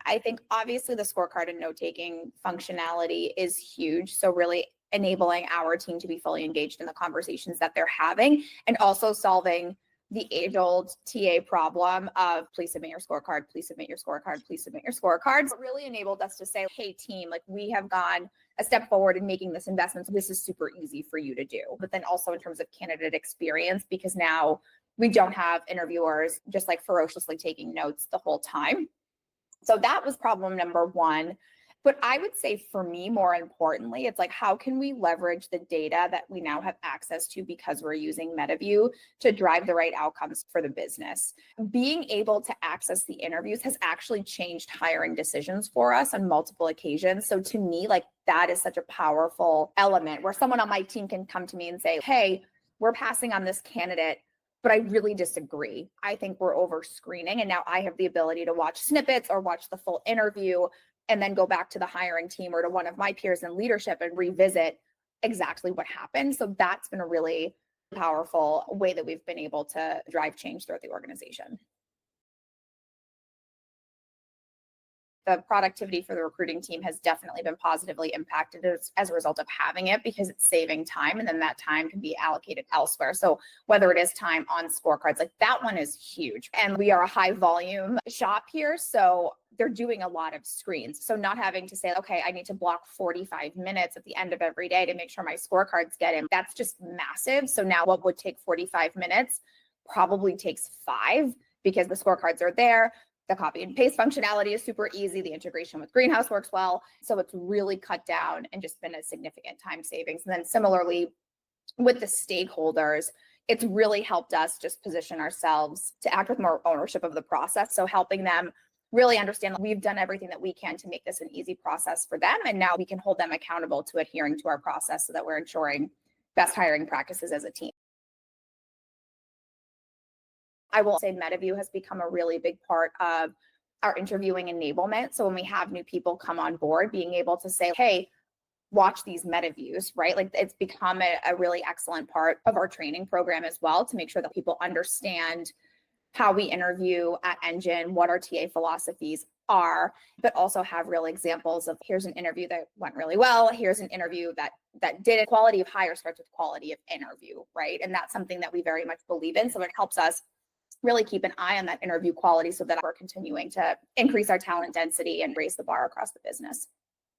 I think obviously the scorecard and note-taking functionality is huge. So really enabling our team to be fully engaged in the conversations that they're having, and also solving the age-old TA problem of please submit your scorecard, please submit your scorecard, please submit your scorecards. It really enabled us to say, hey team, like we have gone a step forward in making this investment. So this is super easy for you to do. But then also in terms of candidate experience, because now we don't have interviewers just like ferociously taking notes the whole time. So that was problem number one. But I would say for me, more importantly, it's like, how can we leverage the data that we now have access to because we're using Metaview to drive the right outcomes for the business? Being able to access the interviews has actually changed hiring decisions for us on multiple occasions. So to me, like that is such a powerful element where someone on my team can come to me and say, hey, we're passing on this candidate, but I really disagree. I think we're over screening. And now I have the ability to watch snippets or watch the full interview and then go back to the hiring team or to one of my peers in leadership and revisit exactly what happened. So that's been a really powerful way that we've been able to drive change throughout the organization. The productivity for the recruiting team has definitely been positively impacted as a result of having it, because it's saving time, and then that time can be allocated elsewhere. So whether it is time on scorecards, like that one is huge. And we are a high volume shop here, so they're doing a lot of screens. So not having to say, okay, I need to block 45 minutes at the end of every day to make sure my scorecards get in. That's just massive. So now what would take 45 minutes probably takes 5, because the scorecards are there. The copy and paste functionality is super easy. The integration with Greenhouse works well. So it's really cut down and just been a significant time savings. And then similarly with the stakeholders, it's really helped us just position ourselves to act with more ownership of the process. So helping them really understand that we've done everything that we can to make this an easy process for them. And now we can hold them accountable to adhering to our process so that we're ensuring best hiring practices as a team. I will say Metaview has become a really big part of our interviewing enablement. So when we have new people come on board, being able to say, hey, watch these Metaviews, right? Like it's become a really excellent part of our training program as well, to make sure that people understand how we interview at Engine, what our TA philosophies are, but also have real examples of here's an interview that went really well. Here's an interview that did it. Quality of hire starts with quality of interview, right? And that's something that we very much believe in. So it helps us really keep an eye on that interview quality so that we're continuing to increase our talent density and raise the bar across the business.